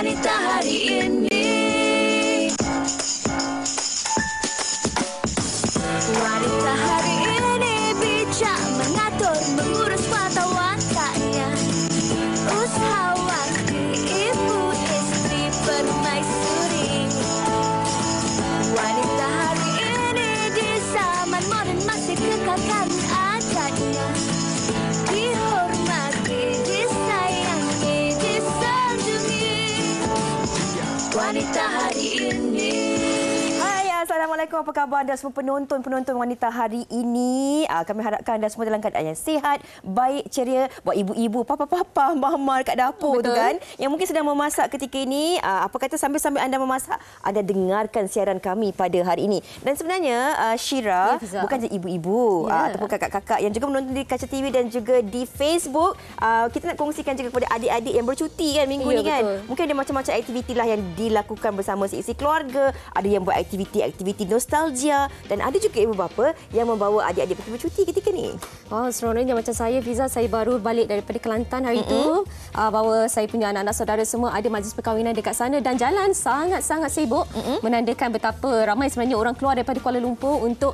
Wanita hari ini. Wanita hari ini bijak mengatur, mengurus mata wataknya. Usahawan, ibu, istri, permaisuri. Wanita hari ini di zaman modern masih kekalkan adatnya. Dihormati, disayangi, disanjungi. Wanita hari ini. Assalamualaikum, apa khabar anda semua penonton-penonton Wanita hari ini. Kami harapkan anda semua dalam keadaan yang sihat, baik, ceria. Buat ibu-ibu, papa-papa, mama dekat dapur tu kan, yang mungkin sedang memasak ketika ini. Apa kata sambil-sambil anda memasak, anda dengarkan siaran kami pada hari ini. Dan sebenarnya Syira bukan saja ibu-ibu ataupun kakak-kakak yang juga menonton di Kaca TV dan juga di Facebook. Kita nak kongsikan juga kepada adik-adik yang bercuti kan minggu ni kan. Betul. Mungkin ada macam-macam aktiviti lah yang dilakukan bersama seisi keluarga. Ada yang buat aktiviti nostalgia dan ada juga ibu bapa yang membawa adik-adik pergi bercuti ketika ni. Wow, seronoknya macam saya, Fiza, saya baru balik daripada Kelantan hari itu. Bawa saya punya anak-anak saudara semua ada majlis perkahwinan dekat sana dan jalan sangat-sangat sibuk. Menandakan betapa ramai sebenarnya orang keluar daripada Kuala Lumpur untuk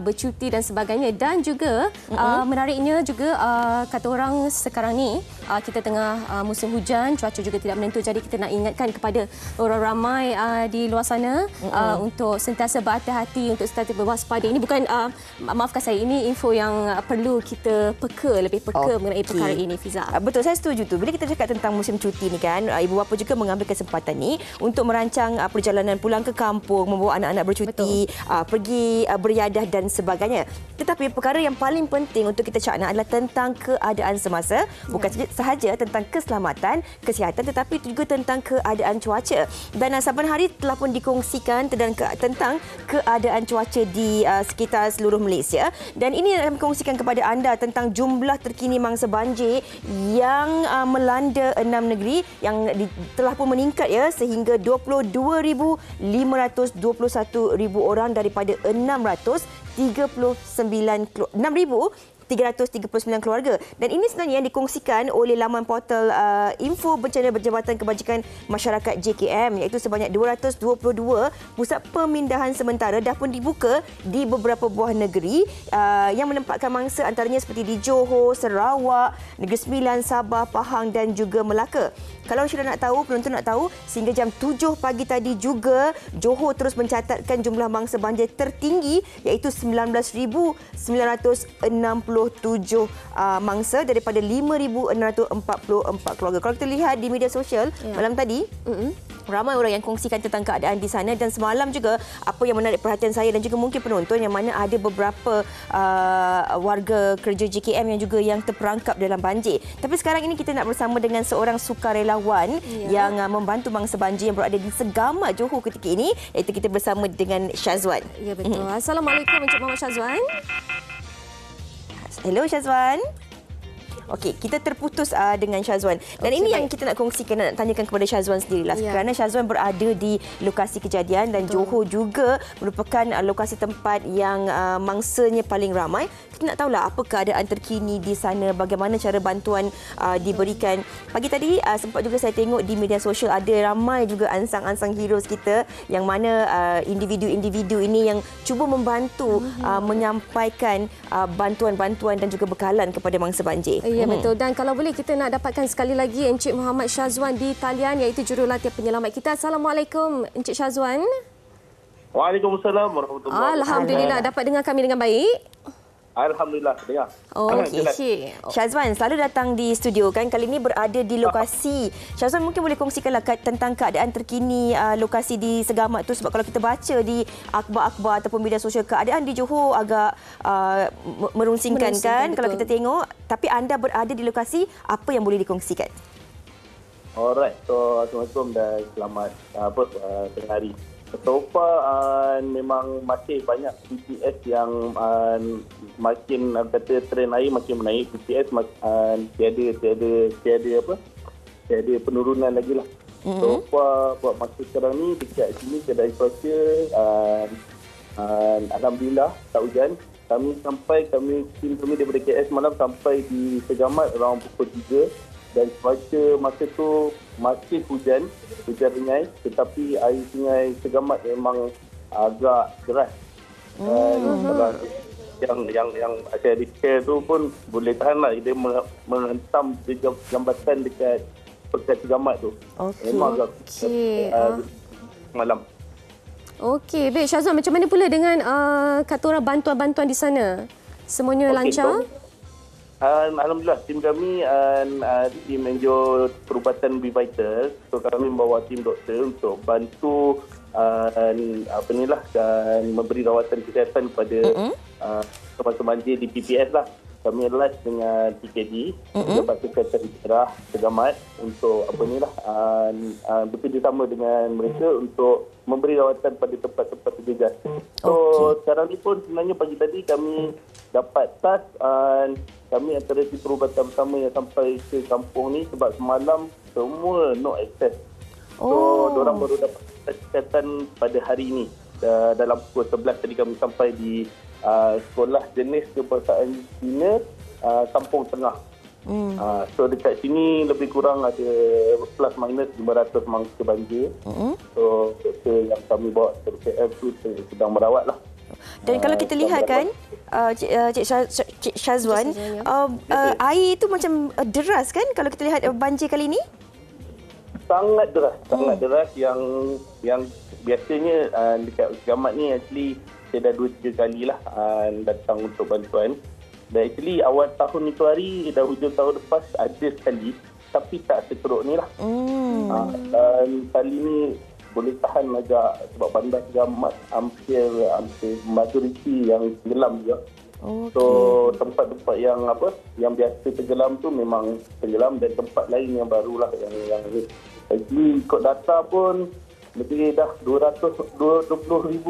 bercuti dan sebagainya. Dan juga menariknya juga kata orang sekarang ni kita tengah musim hujan, cuaca juga tidak menentu, jadi kita nak ingatkan kepada orang ramai di luar sana untuk sentiasa berhati-hati, untuk sentiasa berwaspada. Ini bukan, maafkan saya, ini info yang perlu kita lebih peka mengenai perkara ini, Fiza. Betul, saya setuju tu. Bila kita cakap tentang musim cuti ni kan, ibu bapa juga mengambil kesempatan ni untuk merancang perjalanan pulang ke kampung, membawa anak-anak bercuti, pergi beriadah dan sebagainya. Tetapi perkara yang paling penting untuk kita cakap adalah tentang keadaan semasa, bukan sahaja tentang keselamatan, kesihatan, tetapi juga tentang keadaan cuaca. Dan saban hari telah pun dikongsikan tentang keadaan cuaca di sekitar seluruh Malaysia. Dan ini akan kongsikan kepada anda tentang jumlah terkini mangsa banjir yang melanda 6 negeri yang telah pun meningkat sehingga 22,521 orang daripada 6,339 keluarga. Dan ini sebenarnya yang dikongsikan oleh laman portal info bencana Jabatan Kebajikan Masyarakat JKM, iaitu sebanyak 222 pusat pemindahan sementara dah pun dibuka di beberapa buah negeri yang menempatkan mangsa antaranya seperti di Johor, Sarawak, Negeri Sembilan, Sabah, Pahang dan juga Melaka. Kalau sudah nak tahu, penonton nak tahu, sehingga jam 7 pagi tadi juga Johor terus mencatatkan jumlah mangsa banjir tertinggi iaitu 19,967 mangsa daripada 5,644 keluarga. Kalau kita lihat di media sosial malam tadi, ramai orang yang kongsikan tentang keadaan di sana. Dan semalam juga apa yang menarik perhatian saya dan juga mungkin penonton, yang mana ada beberapa warga kerja JKM yang juga yang terperangkap dalam banjir. Tapi sekarang ini kita nak bersama dengan seorang sukarelawan yang membantu mangsa banjir yang berada di Segamat, Johor ketika ini, iaitu kita bersama dengan Syazwan. Ya, betul. Assalamualaikum Encik Muhammad Syazwan. Hello Syazwan. Okey, kita terputus dengan Syazwan. Dan ini yang kita nak kongsikan, nak tanyakan kepada Syazwan sendirilah. Kerana Syazwan berada di lokasi kejadian dan Johor juga merupakan lokasi tempat yang mangsanya paling ramai. Kita nak tahulah apa keadaan terkini di sana, bagaimana cara bantuan diberikan. Pagi tadi sempat juga saya tengok di media sosial ada ramai juga ansang-ansang heroes kita yang mana individu-individu ini yang cuba membantu menyampaikan bantuan-bantuan dan juga bekalan kepada mangsa banjir. Ya, betul. Dan kalau boleh kita nak dapatkan sekali lagi Encik Muhammad Syazwan di talian, iaitu jurulatih penyelamat kita. Assalamualaikum Encik Syazwan. Waalaikumsalam warahmatullahi wabarakatuh. Alhamdulillah, dapat dengar kami dengan baik. Alhamdulillah, dengar. Okey. Syazwan selalu datang di studio kan, kali ini berada di lokasi. Syazwan mungkin boleh kongsikanlah tentang keadaan terkini lokasi di Segamat tu, sebab kalau kita baca di akhbar-akhbar ataupun media sosial, keadaan di Johor agak merungsingkan kan, betul. Kalau kita tengok. Tapi anda berada di lokasi, apa yang boleh dikongsikan? Alright, so assalamualaikum dan selamat tengah hari. So far memang masih banyak PPS yang makin kata trend air makin menaik. PPS tiada penurunan lagi lah. So far buat masa sekarang ni dekat sini kedai cuaca alhamdulillah tak hujan. Tim kami daripada KS malam sampai di Segamat around pukul 3 dan cuaca masa tu masih hujan ringan, tetapi air sungai Segamat memang agak deras. Dan yang saya share tu pun boleh tahan lah, dia menghentam jambatan dekat Pekan Segamat tu. Memang agak malam. Okey, baik Syazwan, macam mana pula dengan kata orang bantuan-bantuan di sana? Semuanya lancar? Alhamdulillah, tim kami tim NGO Perubatan Be Vital. So kami membawa tim doktor untuk bantu dan memberi rawatan kesihatan kepada teman-teman banjir di PPS lah. Kami live dengan PKD, Pejabat Kesihatan Daerah Segamat, untuk bekerjasama dengan mereka untuk memberi rawatan pada tempat-tempat terjejas. So sekarang ni pun sebenarnya pagi tadi kami dapat tas, kami antara tim perubatan bersama yang sampai ke kampung ni sebab semalam semua no access. So diorang baru dapat kesihatan pada hari ini. Dalam pukul 11 tadi kami sampai di Sekolah Jenis Kebangsaan Cina, Kampung Tengah. So dekat sini lebih kurang ada plus minus 500 mangsa banjir. So doktor yang kami bawa ke KL tu sedang merawat lah. Dan kalau kita lihat kan, Cik Syazwan, air itu macam deras kan kalau kita lihat banjir kali ini? Sangat deras yang biasanya dekat Segamat ni actually saya dah 2-3 kali lah datang untuk bantuan. Dan actually awal tahun itu hari dah hujung tahun lepas ada sekali, tapi tak seteruk ni lah. Dan kali ni boleh tahan agak sebab bandar Segamat hampir majoriti yang tenggelam juga. So tempat-tempat yang biasa tenggelam tu memang tenggelam, dan tempat lain yang barulah yang actually ikut data pun lebih dah 220,000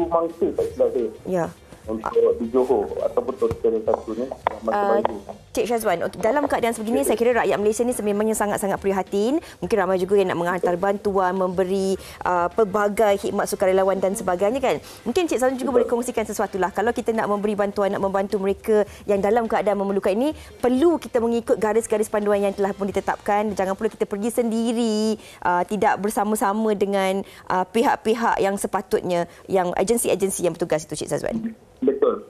mangsa tak silap saya. Ya. Untuk di Johor ataupun total satunya masa banjir. Cik Syazwan, dalam keadaan sebegini saya kira rakyat Malaysia ni sememangnya sangat-sangat prihatin. Mungkin ramai juga yang nak menghantar bantuan, memberi pelbagai khidmat sukarelawan dan sebagainya kan. Mungkin Cik Syazwan juga boleh kongsikan sesuatu lah. Kalau kita nak memberi bantuan, nak membantu mereka yang dalam keadaan memerlukan ini, perlu kita mengikut garis-garis panduan yang telah pun ditetapkan. Jangan pula kita pergi sendiri, tidak bersama-sama dengan pihak-pihak yang sepatutnya, yang agensi-agensi yang bertugas itu, Cik Syazwan. Betul.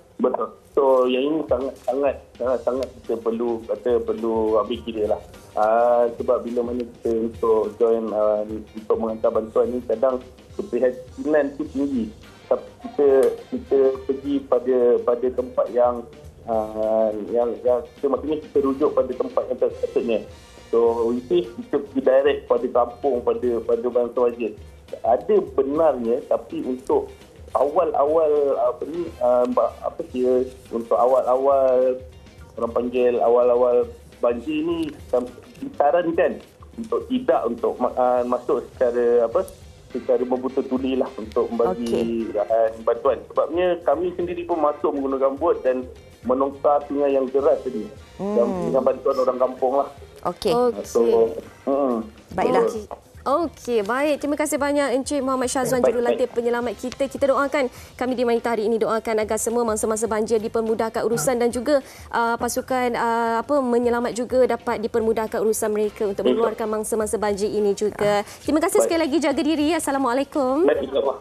So yang ini sangat kita perlu ambil kira lah. Sebab bila mana kita untuk join untuk menghantar bantuan ni, kadang keprihatinan tu tinggi. Tapi kita pergi pada tempat yang kita maksudnya kita rujuk pada tempat yang sepatutnya. So kita pergi direct pada kampung, pada bantuan wajib. Ada benarnya, tapi untuk awal-awal untuk awal-awal orang panggil awal-awal banjir ni, disarankan untuk tidak masuk secara membutuh tuli lah untuk membagi bantuan. Sebabnya kami sendiri pun masuk menggunakan bot dan menongkar sungai yang deras tadi dengan bantuan orang kampung lah. Baiklah. Okey, baik. Terima kasih banyak Encik Muhammad Syazwan, jurulatih penyelamat kita. Kita doakan, kami di Wanita hari ini doakan agar semua mangsa-mangsa banjir dipermudahkan urusan, dan juga pasukan menyelamat juga dapat dipermudahkan urusan mereka untuk mengeluarkan mangsa-mangsa banjir ini juga. Terima kasih sekali lagi, jaga diri. Assalamualaikum.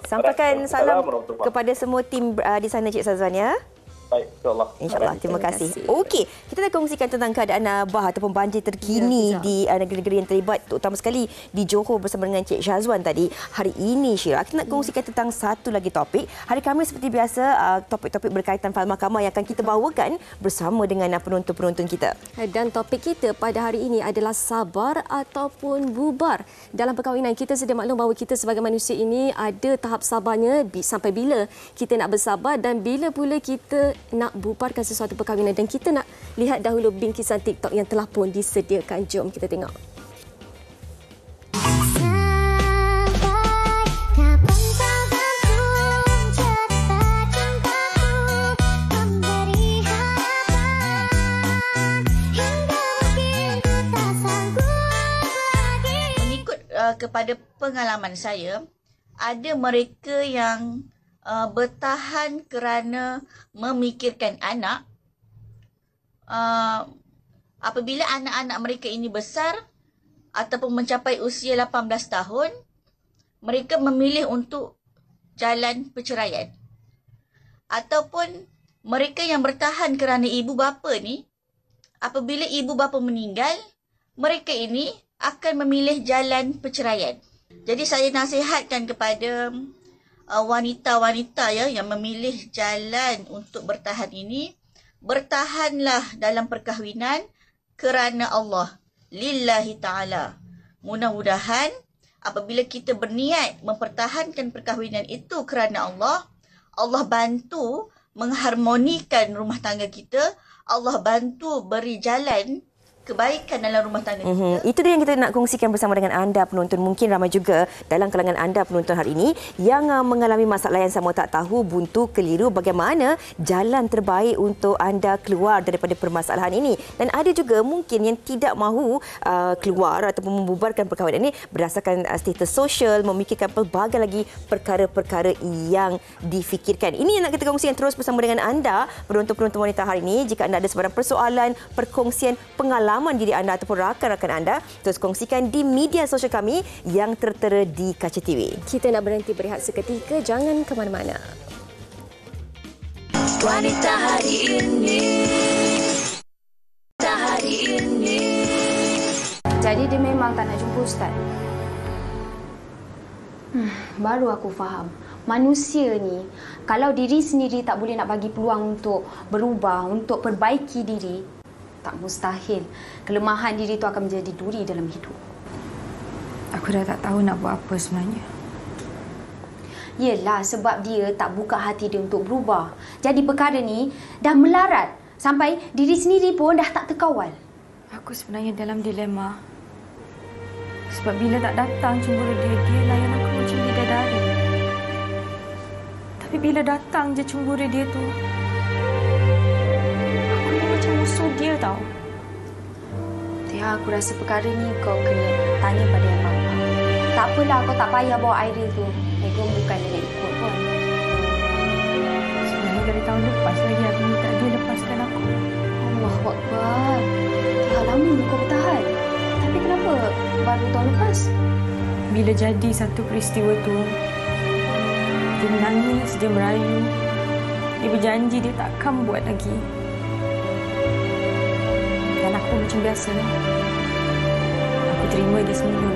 Sampaikan salam kepada semua tim di sana, Cik Syazwan, ya. Baik, InsyaAllah. Terima kasih. Okey, kita nak kongsikan tentang keadaan bah ataupun banjir terkini di negeri-negeri yang terlibat, terutama sekali di Johor bersama dengan Cik Syazwan tadi. Hari ini, Syirah, kita nak kongsikan tentang satu lagi topik. Hari Khamis seperti biasa, topik-topik berkaitan faham mahkamah yang akan kita bawakan bersama dengan penonton-penonton kita. Dan topik kita pada hari ini adalah sabar ataupun bubar. Dalam perkahwinan, kita sedia maklum bahawa kita sebagai manusia ini ada tahap sabarnya, sampai bila kita nak bersabar dan bila pula kita nak bubarkan sesuatu perkahwinan. Dan kita nak lihat dahulu bingkisan TikTok yang telah pun disediakan. Jom kita tengok. Mengikut kepada pengalaman saya, ada mereka yang bertahan kerana memikirkan anak. Apabila anak-anak mereka ini besar, ataupun mencapai usia 18 tahun, mereka memilih untuk jalan perceraian. Ataupun mereka yang bertahan kerana ibu bapa ni, apabila ibu bapa meninggal, mereka ini akan memilih jalan perceraian. Jadi saya nasihatkan kepada wanita-wanita ya yang memilih jalan untuk bertahan ini, bertahanlah dalam perkahwinan kerana Allah, lillahi ta'ala. Mudah-mudahan apabila kita berniat mempertahankan perkahwinan itu kerana Allah, Allah bantu mengharmonikan rumah tangga kita, Allah bantu beri jalan kebaikan dalam rumah tangga kita. Itu dia yang kita nak kongsikan bersama dengan anda penonton. Mungkin ramai juga dalam kalangan anda penonton hari ini yang mengalami masalah yang sama, tak tahu buntu keliru bagaimana jalan terbaik untuk anda keluar daripada permasalahan ini. Dan ada juga mungkin yang tidak mahu keluar ataupun membubarkan perkahwinan ini berdasarkan status sosial, memikirkan pelbagai lagi perkara-perkara yang difikirkan. Ini yang nak kita kongsikan terus bersama dengan anda penonton-penonton wanita hari ini. Jika anda ada sebarang persoalan, perkongsian pengalaman diri anda ataupun rakan-rakan anda, terus kongsikan di media sosial kami yang tertera di Kaca TV. Kita nak berhenti berehat seketika, jangan ke mana-mana. Wanita hari ini. Wanita hari ini. Jadi dia memang tak nak jumpa Ustaz. Baru aku faham. Manusia ni, kalau diri sendiri tak boleh nak bagi peluang untuk berubah, untuk perbaiki diri, tak mustahil kelemahan diri itu akan menjadi duri dalam hidup. Aku dah tak tahu nak buat apa sebenarnya. Yelah, sebab dia tak buka hati dia untuk berubah. Jadi perkara ni dah melarat sampai diri sendiri pun dah tak terkawal. Aku sebenarnya dalam dilema. Sebab bila tak datang cemburu dia layan aku macam bidadari. Tapi bila datang je cemburu dia tu, macam musuh dia tau. Tia, aku rasa perkara ni kau kena tanya pada yang mampu. Tak apalah, kau tak payah bawa air tu. Mereka bukan dia nak ikut pun. Sebenarnya dari tahun lepas lagi aku minta dia lepaskan aku. Allahuakbar. Tia, lama ni kau bertahan. Tapi kenapa baru tahun lepas? Bila jadi satu peristiwa tu, dia menangis, dia merayu. Dia berjanji dia takkan buat lagi. Dan aku macam biasa. Aku terima dia semua.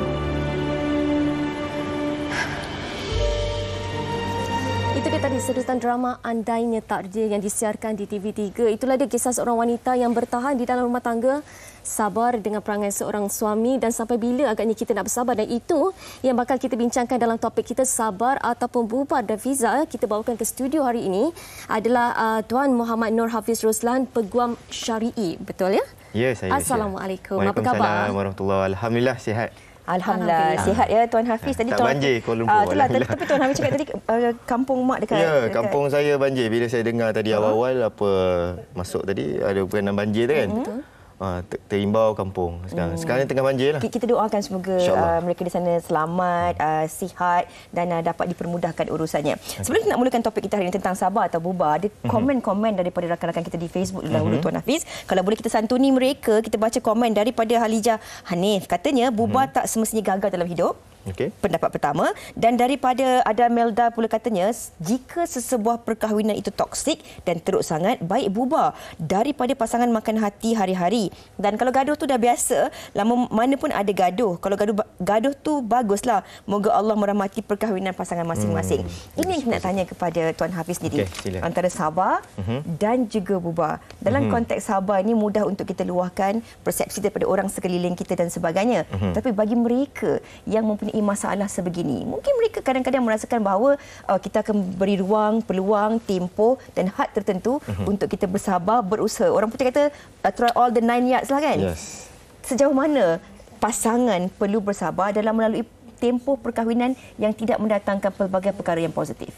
Itu dia tadi sedutan drama Andainya Takdir yang disiarkan di TV3. Itulah dia kisah seorang wanita yang bertahan di dalam rumah tangga, sabar dengan perangai seorang suami, dan sampai bila agaknya kita nak bersabar. Dan itu yang bakal kita bincangkan dalam topik kita, sabar ataupun bubar. Dan Fiza, kita bawakan ke studio hari ini adalah Tuan Muhammad Nur Hafiz Roslan, Peguam Syari'i. Betul ya? Ya, saya. Assalamualaikum. Apa khabar? Waalaikumsalam warahmatullahi. Alhamdulillah sihat. Alhamdulillah. Sihat ya Tuan Hafiz. Tadi tak banjir Kuala Lumpur. Itulah, tapi Tuan Hafiz cakap tadi kampung mak dekat. Ya, kampung saya banjir. Bila saya dengar tadi awal-awal apa masuk tadi ada berkenaan banjir tu kan. Betul. Terimbau kampung sekarang. Sekarang tengah banjir lah. Kita doakan semoga mereka di sana selamat, sihat dan dapat dipermudahkan urusannya. Sebelum kita nak mulakan topik kita hari ini tentang sabar atau bubar, ada komen-komen daripada rakan-rakan kita di Facebook dahulu Tuan Hafiz. Kalau boleh kita santuni mereka, kita baca komen daripada Halijah Hanif. Katanya bubar tak semestinya gagal dalam hidup. Okay. Pendapat pertama. Dan daripada ada Melda pula katanya, jika sesebuah perkahwinan itu toksik dan teruk sangat, baik bubar daripada pasangan makan hati hari-hari. Dan kalau gaduh tu dah biasa, lama mana pun ada gaduh. Kalau gaduh tu baguslah. Moga Allah merahmati perkahwinan pasangan masing-masing. Ini yang nak tanya kepada Tuan Hafiz sendiri. Antara sabar dan juga bubar. Dalam konteks sabar ini mudah untuk kita luahkan persepsi daripada orang sekeliling kita dan sebagainya. Tapi bagi mereka yang mempunyai masalah sebegini, mungkin mereka kadang-kadang merasakan bahawa kita akan beri ruang, peluang, tempoh dan had tertentu untuk kita bersabar, berusaha. Orang putih kata try all the 9 yards lah kan. Yes. Sejauh mana pasangan perlu bersabar dalam melalui tempoh perkahwinan yang tidak mendatangkan pelbagai perkara yang positif?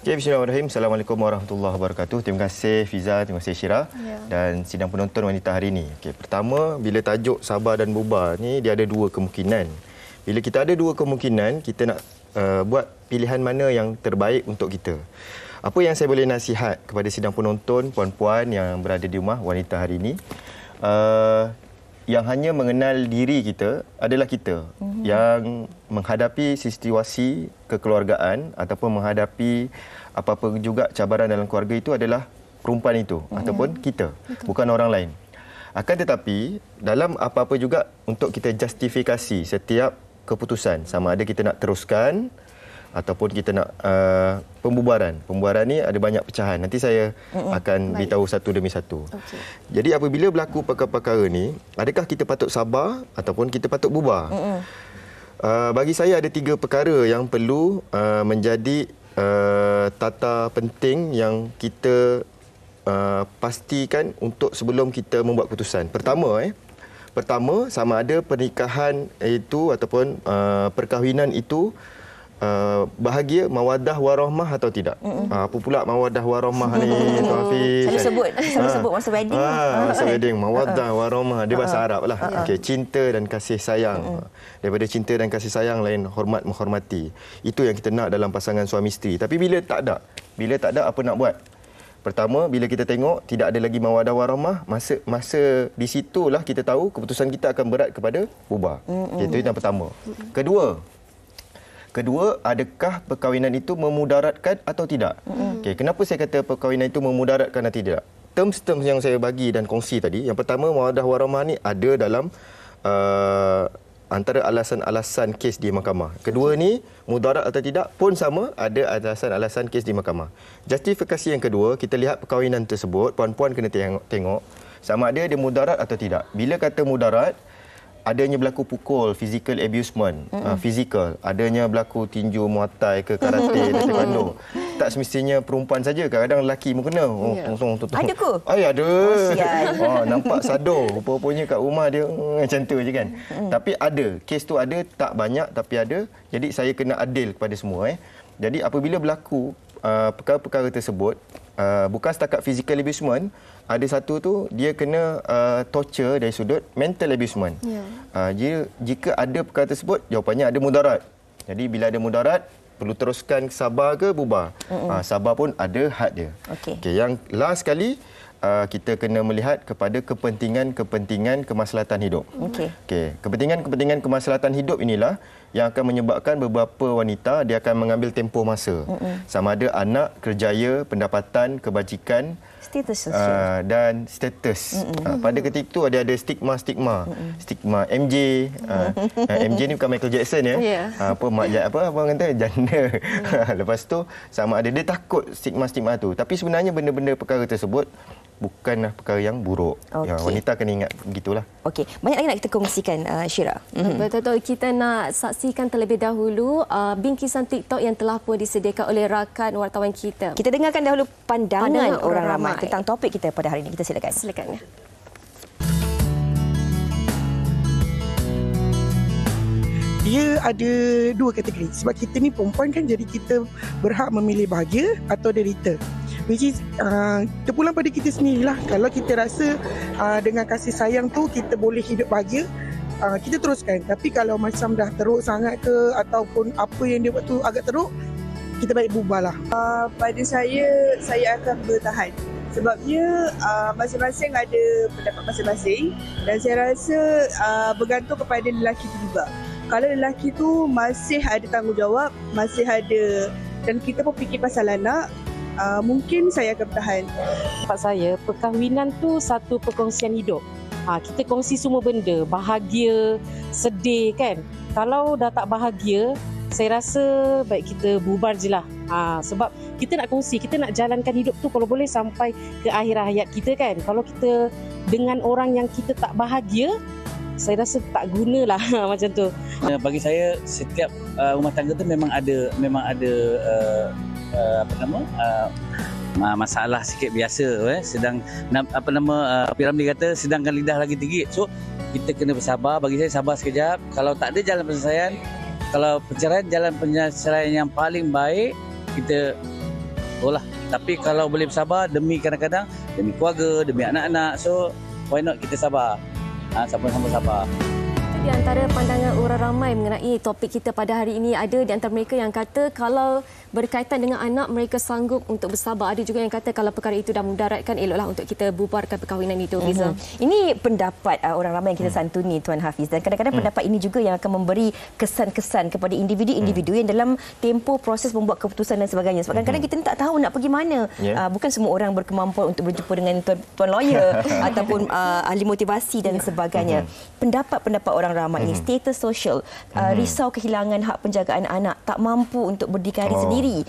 Okay, bismillahirrahmanirrahim. Assalamualaikum warahmatullahi wabarakatuh. Terima kasih Fiza, terima kasih Syira dan sidang penonton wanita hari ini. Okay, pertama, bila tajuk sabar dan bubar ni, dia ada dua kemungkinan. Bila kita ada dua kemungkinan, kita nak buat pilihan mana yang terbaik untuk kita. Apa yang saya boleh nasihat kepada sidang penonton, puan-puan yang berada di rumah, wanita hari ini, yang hanya mengenal diri kita adalah kita. Yang menghadapi situasi kekeluargaan ataupun menghadapi apa-apa juga cabaran dalam keluarga itu adalah perempuan itu ataupun kita, bukan orang lain. Akan tetapi dalam apa-apa juga untuk kita justifikasi setiap keputusan, sama ada kita nak teruskan ataupun kita nak pembubaran. Pembubaran ni ada banyak pecahan. Nanti saya akan beritahu satu demi satu. Jadi apabila berlaku perkara-perkara ni, adakah kita patut sabar ataupun kita patut bubar? Bagi saya ada 3 perkara yang perlu menjadi tata penting yang kita pastikan untuk sebelum kita membuat keputusan. Pertama, sama ada pernikahan itu ataupun perkahwinan itu bahagia, mawaddah warahmah atau tidak. Apa pula mawaddah warahmah ni, Tuan Hafiz? Selalu sebut masa wedding. Masa wedding, mawaddah warahmah. Dia bahasa Arab lah. Okey, cinta dan kasih sayang. Daripada cinta dan kasih sayang lain hormat menghormati. Itu yang kita nak dalam pasangan suami isteri. Tapi bila tak ada apa nak buat? Pertama, bila kita tengok tidak ada lagi mawaddah warahmah, masa di situlah kita tahu keputusan kita akan berat kepada bubar. Itu yang pertama. Kedua, adakah perkahwinan itu memudaratkan atau tidak? Okey, kenapa saya kata perkahwinan itu memudaratkan atau tidak? Terms-terms yang saya bagi dan kongsi tadi, yang pertama, mawaddah warahmah ni ada dalam antara alasan-alasan kes di mahkamah. Kedua ni, mudarat atau tidak pun sama, ada alasan-alasan kes di mahkamah. Justifikasi yang kedua, kita lihat perkahwinan tersebut, puan-puan kena tengok sama ada dia mudarat atau tidak. Bila kata mudarat, adanya berlaku pukul, physical abusement, fizikal, adanya berlaku tinju, muay ke karate dan taekwondo. Tak semestinya perempuan saja, kadang-kadang lelaki pun kena. Ada ke? Ada. Nampak sado, rupa-rupanya kat rumah dia macam tu je kan. Tapi ada, kes tu ada, tak banyak tapi ada. Jadi saya kena adil kepada semua. Jadi apabila berlaku perkara-perkara tersebut, bukan setakat physical abusement, ada satu tu dia kena torture dari sudut mental abusement. Jika ada perkara tersebut, jawapannya ada mudarat. Jadi bila ada mudarat, perlu teruskan sabar ke bubar? Sabar pun ada had dia. Okay, yang last sekali, kita kena melihat kepada kepentingan kemaslahatan hidup. Kepentingan kemaslahatan hidup inilah yang akan menyebabkan beberapa wanita dia akan mengambil tempoh masa. Sama ada anak, kerjaya, pendapatan, kebajikan, status dan status. Pada ketika itu ada stigma MJ. MJ ni bukan Michael Jackson ya. Apa kata janda. Lepas tu sama ada dia takut stigma tu. Tapi sebenarnya benda-benda perkara tersebut bukanlah perkara yang buruk. Wanita kena ingat begitulah. Okey, banyak lagi nak kita kongsikan, Syira. Betul-betul, kita nak saksikan terlebih dahulu bingkisan TikTok yang telah pun disediakan oleh rakan wartawan kita. Kita dengarkan dahulu pandangan orang ramai tentang topik kita pada hari ini. Kita silakan. Silakan. Dia ada 2 kategori. Sebab kita ni perempuan kan, jadi kita berhak memilih bahagia atau derita. Which is terpulang pada kita sendirilah. Kalau kita rasa dengan kasih sayang tu kita boleh hidup bahagia, kita teruskan. Tapi kalau macam dah teruk sangat ke ataupun apa yang dia buat tu agak teruk, kita baik bubarlah. Pada saya akan bertahan. Sebabnya masing-masing ada pendapat masing-masing dan saya rasa bergantung kepada lelaki tu juga. Kalau lelaki tu masih ada tanggungjawab, masih ada, dan kita pun fikir pasal anak, mungkin saya akan bertahan. Tempat saya, perkahwinan tu satu perkongsian hidup. Kita kongsi semua benda, bahagia, sedih kan. Kalau dah tak bahagia, saya rasa baik kita bubar je lah. Sebab kita nak kongsi, kita nak jalankan hidup tu kalau boleh sampai ke akhir hayat kita kan. Kalau kita dengan orang yang kita tak bahagia, saya rasa tak gunalah macam tu. Bagi saya, setiap rumah tangga tu memang ada masalah sikit biasa. Sedang Piramli kata sedangkan lidah lagi tinggi. So kita kena bersabar. Bagi saya sabar sekejap. Kalau tak ada jalan penyelesaian, kalau perceraian, jalan penyelesaian yang paling baik kita tolak. Tapi kalau boleh bersabar demi kadang-kadang demi keluarga, demi anak-anak, so why not kita sabar. Sama-sama sabar. Di antara pandangan orang ramai mengenai topik kita pada hari ini, ada di antara mereka yang kata kalau berkaitan dengan anak mereka sanggup untuk bersabar. Ada juga yang kata kalau perkara itu dah mudaratkan, eloklah untuk kita bubarkan perkahwinan itu. Ini pendapat orang ramai yang kita santuni, Tuan Hafiz. Dan kadang-kadang pendapat ini juga yang akan memberi kesan-kesan kepada individu-individu yang dalam tempoh proses membuat keputusan dan sebagainya. Sebab kadang-kadang kita ni tak tahu nak pergi mana. Bukan semua orang berkemampuan untuk berjumpa dengan tuan lawyer ataupun ahli motivasi dan sebagainya. Pendapat-pendapat orang ramai ini, status sosial, risau kehilangan hak penjagaan anak, tak mampu untuk berdikari sendiri.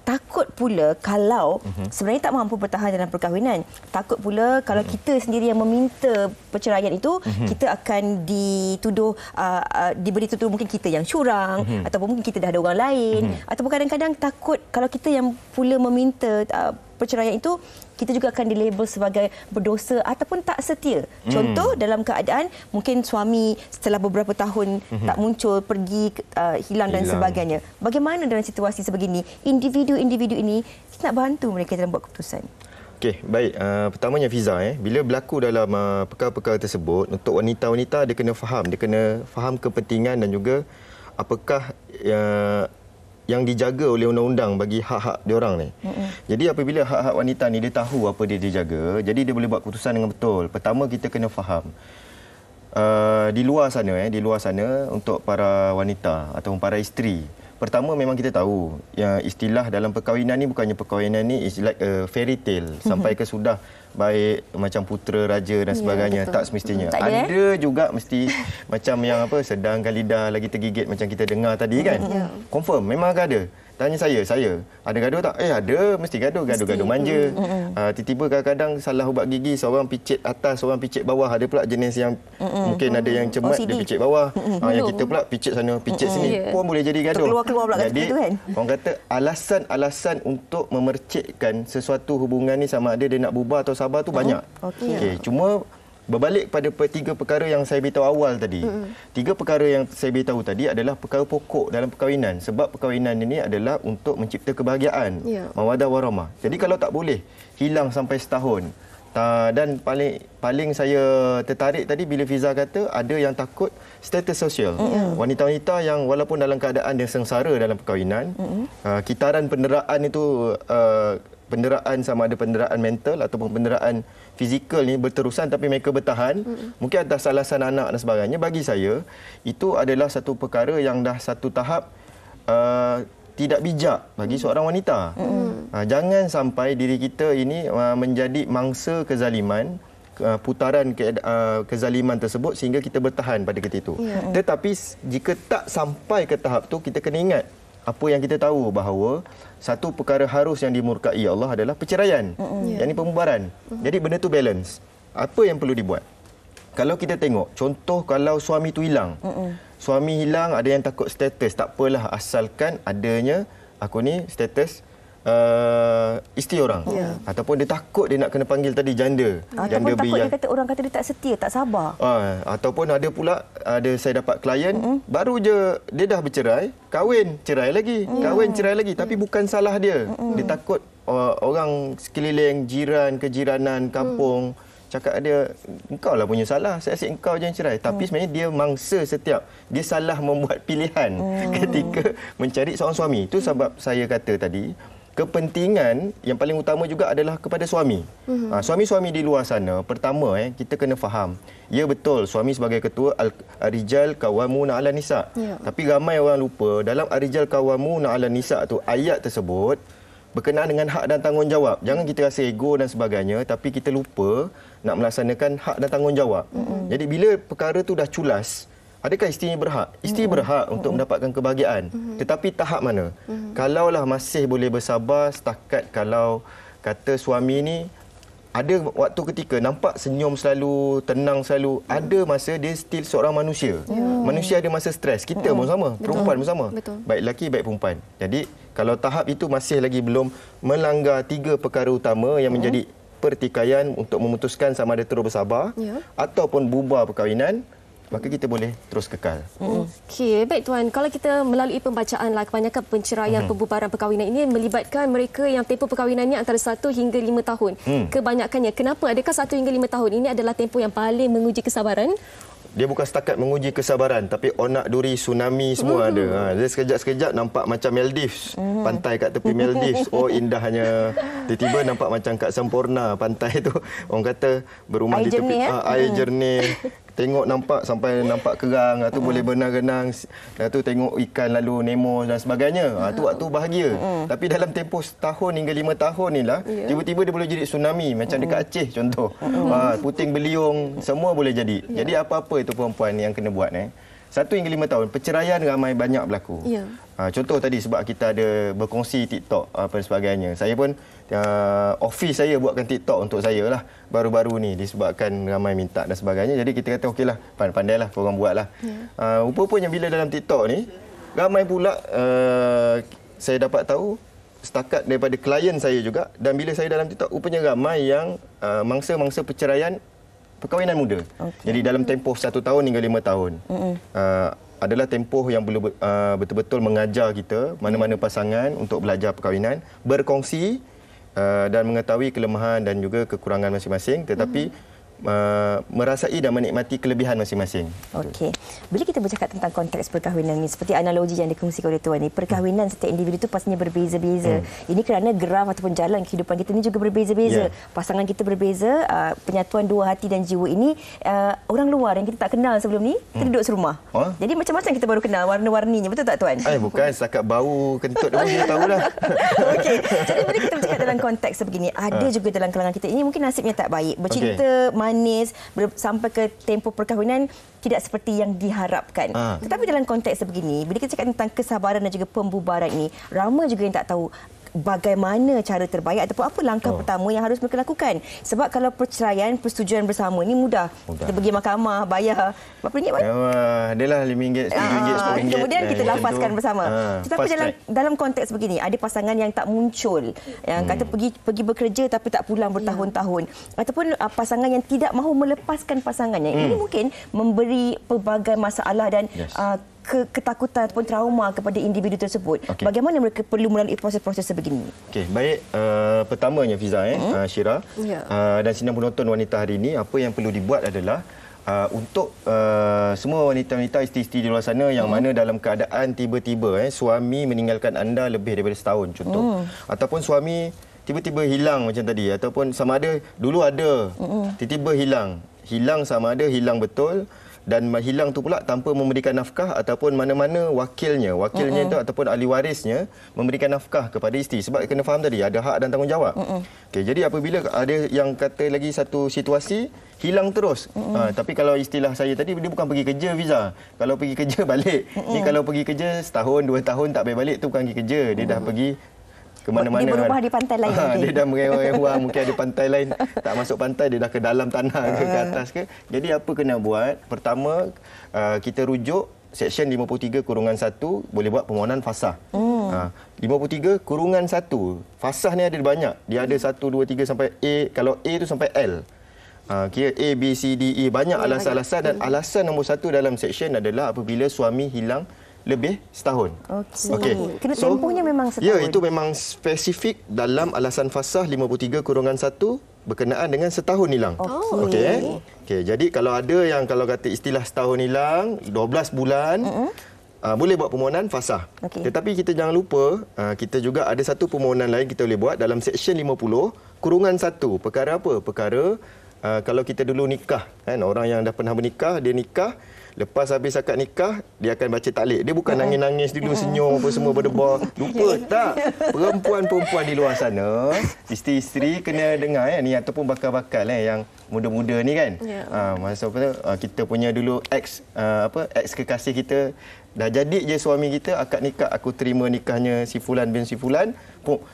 Takut pula kalau sebenarnya tak mampu bertahan dalam perkahwinan. Takut pula kalau kita sendiri yang meminta perceraian itu, kita akan dituduh, diberi tuduh mungkin kita yang curang, ataupun mungkin kita dah ada orang lain, ataupun kadang-kadang takut kalau kita yang pula meminta perceraian itu, kita juga akan dilabel sebagai berdosa ataupun tak setia. Contoh, dalam keadaan mungkin suami setelah beberapa tahun tak muncul, pergi, hilang dan sebagainya. Bagaimana dalam situasi sebegini, individu-individu ini, kita nak bantu mereka dalam buat keputusan? Okey, baik. Pertamanya Fiza, bila berlaku dalam perkara-perkara tersebut, untuk wanita-wanita dia kena faham kepentingan dan juga apakah yang dijaga oleh undang-undang bagi hak-hak diorang ni. Jadi apabila hak-hak wanita ni dia tahu apa dia dijaga, jadi dia boleh buat keputusan dengan betul. Pertama, kita kena faham di luar sana untuk para wanita ataupun para isteri. Pertama, memang kita tahu yang istilah dalam perkahwinan ni bukannya perkahwinan ni is like a fairy tale sampai ke sudah baik macam putera raja dan sebagainya. Tak semestinya. Ada juga mesti macam yang sedangkan lidah lagi tergigit macam kita dengar tadi kan. Confirm memang ada. Tanya saya ada gaduh tak? Ada, mesti gaduh manja. Tiba-tiba kadang-kadang salah ubat gigi, seorang picit atas, seorang picit bawah. Ada pula jenis yang mungkin ada yang cemat, dia picit bawah. Yang kita pula picit sana, picit sini. Pun boleh jadi gaduh. Keluar-keluar pula jadi, kan? Orang kata alasan-alasan untuk memercikkan sesuatu hubungan ni sama ada dia nak bubar atau sabar tu banyak. Cuma berbalik pada 3 perkara yang saya beritahu awal tadi. 3 perkara yang saya beritahu tadi adalah perkara pokok dalam perkahwinan. Sebab perkahwinan ini adalah untuk mencipta kebahagiaan. Mawaddah warahmah. Jadi kalau tak boleh hilang sampai setahun. Dan paling saya tertarik tadi bila Fiza kata ada yang takut status sosial. Wanita-wanita yang walaupun dalam keadaan dia sengsara dalam perkahwinan, kitaran penderaan itu penderaan sama ada penderaan mental ataupun penderaan fizikal ni berterusan tapi mereka bertahan, mungkin atas alasan anak dan sebagainya. Bagi saya itu adalah satu perkara yang dah satu tahap tidak bijak bagi seorang wanita. Jangan sampai diri kita ini menjadi mangsa kezaliman, putaran kezaliman tersebut sehingga kita bertahan pada ketika itu. Tetapi jika tak sampai ke tahap tu, kita kena ingat apa yang kita tahu bahawa satu perkara harus yang dimurkai Allah adalah perceraian, yakni pembubaran. Jadi benda tu balance. Apa yang perlu dibuat? Kalau kita tengok, contoh kalau suami tu hilang. Suami hilang, ada yang takut status. Tak apalah, asalkan adanya status isteri orang. Ataupun dia takut dia nak kena panggil tadi janda. Ataupun takut dia kata orang kata dia tak setia, tak sabar. Ataupun ada pula, saya dapat klien, baru je dia dah bercerai, kahwin, cerai lagi. Kahwin, cerai lagi. Tapi bukan salah dia. Dia takut orang sekeliling, jiran, kejiranan, kampung, cakap dia, engkau lah punya salah, saya asyik engkau je yang cerai. Tapi sebenarnya dia mangsa setiap, dia salah membuat pilihan ketika mencari seorang suami. Itu sebab saya kata tadi, kepentingan yang paling utama juga adalah kepada suami. Suami-suami di luar sana, pertama kita kena faham. Ya betul, suami sebagai ketua Ar-Rijal Qawwamuna 'alan Nisa. Tapi ramai orang lupa dalam Ar-Rijal Qawwamuna 'alan Nisa tu, ayat tersebut berkenaan dengan hak dan tanggungjawab. Jangan kita rasa ego dan sebagainya, tapi kita lupa nak melaksanakan hak dan tanggungjawab. Jadi bila perkara tu dah culas, adakah isteri berhak? Isteri berhak untuk mendapatkan kebahagiaan. Tetapi tahap mana? Kalaulah masih boleh bersabar setakat kalau kata suami ni ada waktu ketika nampak senyum selalu, tenang selalu, ada masa dia still seorang manusia. Manusia ada masa stres. Kita pun sama, perempuan pun sama. Baik lelaki, baik perempuan. Jadi kalau tahap itu masih lagi belum melanggar 3 perkara utama yang menjadi pertikaian untuk memutuskan sama ada terus bersabar ataupun bubar perkahwinan, maka kita boleh terus kekal. Okey, baik Tuan. Kalau kita melalui pembacaan kebanyakan penceraian pembubaran perkahwinan ini melibatkan mereka yang tempoh perkahwinannya antara 1 hingga 5 tahun. Kebanyakannya. Kenapa? Adakah 1 hingga 5 tahun ini adalah tempoh yang paling menguji kesabaran? dia bukan setakat menguji kesabaran, tapi onak duri, tsunami semua ada. Dia sekejap-sekejap nampak macam Maldives, pantai kat tepi Maldives. Oh, indahnya. Tiba-tiba nampak macam kat Semporna, pantai tu. Orang kata berumah Air di tepi jernih, air jernih. Tengok nampak sampai nampak kerang, tu boleh berenang-renang, tu tengok ikan lalu Nemo dan sebagainya. Tu waktu bahagia. Tapi dalam tempoh setahun hingga 5 tahun ni lah, tiba-tiba dia boleh jadi tsunami macam dekat Aceh contoh. Puting beliung semua boleh jadi. Jadi apa-apa itu perempuan yang kena buat 1 hingga 5 tahun, perceraian ramai banyak berlaku. Contoh tadi sebab kita ada berkongsi TikTok apa dan sebagainya. Saya pun office saya buatkan TikTok untuk saya lah baru-baru ni disebabkan ramai minta dan sebagainya. Jadi kita kata okeylah, pandai-pandailah korang buatlah. Rupa-rupanya bila dalam TikTok ni ramai pula saya dapat tahu setakat daripada klien saya juga, dan bila saya dalam TikTok rupanya ramai yang mangsa-mangsa perceraian perkahwinan muda. Jadi dalam tempoh 1 tahun hingga 5 tahun. Adalah tempoh yang perlu betul-betul mengajar kita mana-mana pasangan untuk belajar perkahwinan, berkongsi dan mengetahui kelemahan dan juga kekurangan masing-masing, tetapi merasai dan menikmati kelebihan masing-masing. Okey. Bila kita bercakap tentang konteks perkahwinan ni, seperti analogi yang dikongsikan oleh tuan ni, perkahwinan setiap individu itu pastinya berbeza-beza. Ini kerana graf ataupun jalan kehidupan kita ni juga berbeza-beza. Pasangan kita berbeza, penyatuan dua hati dan jiwa ini orang luar yang kita tak kenal sebelum ni, kita duduk serumah. Jadi macam-macam kita baru kenal warna-warninya, betul tak tuan? Bukan setakat bau kentut pun kita tahulah. Okey. Jadi bila kita bercakap dalam konteks sebegini, ada juga dalam kalangan kita ini mungkin nasibnya tak baik. Bercinta manis sampai ke tempoh perkahwinan tidak seperti yang diharapkan. Tetapi dalam konteks sebegini, bila kita cakap tentang kesabaran dan juga pembubaran ini, ramai juga yang tak tahu bagaimana cara terbaik ataupun apa langkah pertama yang harus mereka lakukan. Sebab kalau perceraian, persetujuan bersama ni mudah. Kita pergi mahkamah, bayar berapa ringgit? Adalah RM5, RM10, RM10. Kemudian kita lafazkan bersama. Tetapi dalam konteks begini, ada pasangan yang tak muncul, yang kata pergi bekerja tapi tak pulang bertahun-tahun, ataupun pasangan yang tidak mahu melepaskan pasangannya. Ini mungkin memberi pelbagai masalah dan ketakutan ataupun trauma kepada individu tersebut. Bagaimana mereka perlu melalui proses-proses sebegini? Baik. Pertamanya Fiza, Syira, dan sidang penonton wanita hari ini, apa yang perlu dibuat adalah untuk semua wanita-wanita, isteri-isteri di luar sana yang mana dalam keadaan tiba-tiba suami meninggalkan anda lebih daripada setahun contoh, ataupun suami tiba-tiba hilang macam tadi, ataupun sama ada dulu ada, tiba-tiba hilang sama ada hilang betul, dan hilang tu pula tanpa memberikan nafkah, ataupun mana-mana wakilnya itu ataupun ahli warisnya memberikan nafkah kepada isteri. Sebab kena faham tadi ada hak dan tanggungjawab. Jadi apabila ada yang kata lagi satu situasi hilang terus, tapi kalau istilah saya tadi, dia bukan pergi kerja Fiza. Kalau pergi kerja balik. Ni kalau pergi kerja setahun 2 tahun tak balik tu bukan pergi kerja, dia dah pergi ke mana-mana. Dia berubah di pantai lain. Dia dah merewang-rewang, mungkin ada pantai lain. Tak masuk pantai, dia dah ke dalam tanah ke atas ke. Jadi apa kena buat? Pertama, kita rujuk Seksyen 53-1 boleh buat permohonan fasah. 53-1. Fasah ni ada banyak. Dia ada 1, 2, 3 sampai A. Kalau A tu sampai L. Kira A, B, C, D, E. Banyak alasan-alasan, dan alasan nombor 1 dalam seksyen adalah apabila suami hilang lebih setahun. Kena tempohnya memang setahun. Ya, itu memang spesifik dalam alasan fasah 53-1 berkenaan dengan setahun hilang. Jadi kalau ada yang kalau kata istilah setahun hilang, 12 bulan, boleh buat permohonan fasah. Tetapi kita jangan lupa, kita juga ada satu permohonan lain kita boleh buat dalam Seksyen 50-1. Perkara apa? Perkara kalau kita dulu nikah, orang yang dah pernah bernikah, dia nikah, lepas habis akad nikah, dia akan baca taklid. Dia bukan nangis-nangis dulu, senyum apa semua berdebar. Lupa tak? Perempuan-perempuan di luar sana, isteri-isteri kena dengar ni, ataupun bakal-bakal yang muda-muda ni kan. Masa kita punya dulu ex kekasih kita, dah jadi je suami kita, akad nikah, aku terima nikahnya si fulan bin si fulan.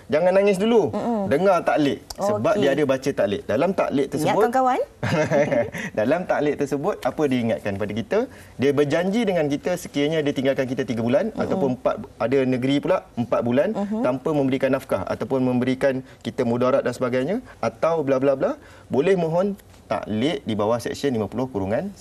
Jangan nangis dulu. Dengar taklid. Sebab dia ada baca taklid. Dalam taklid tersebut, kawan-kawan. dalam taklid tersebut, apa diingatkan pada kita? Dia berjanji dengan kita sekiranya dia tinggalkan kita 3 bulan ataupun 4, ada negeri pula 4 bulan tanpa memberikan nafkah ataupun memberikan kita mudarat dan sebagainya, atau bla bla bla, boleh mohon taklid di bawah Seksyen 50-1.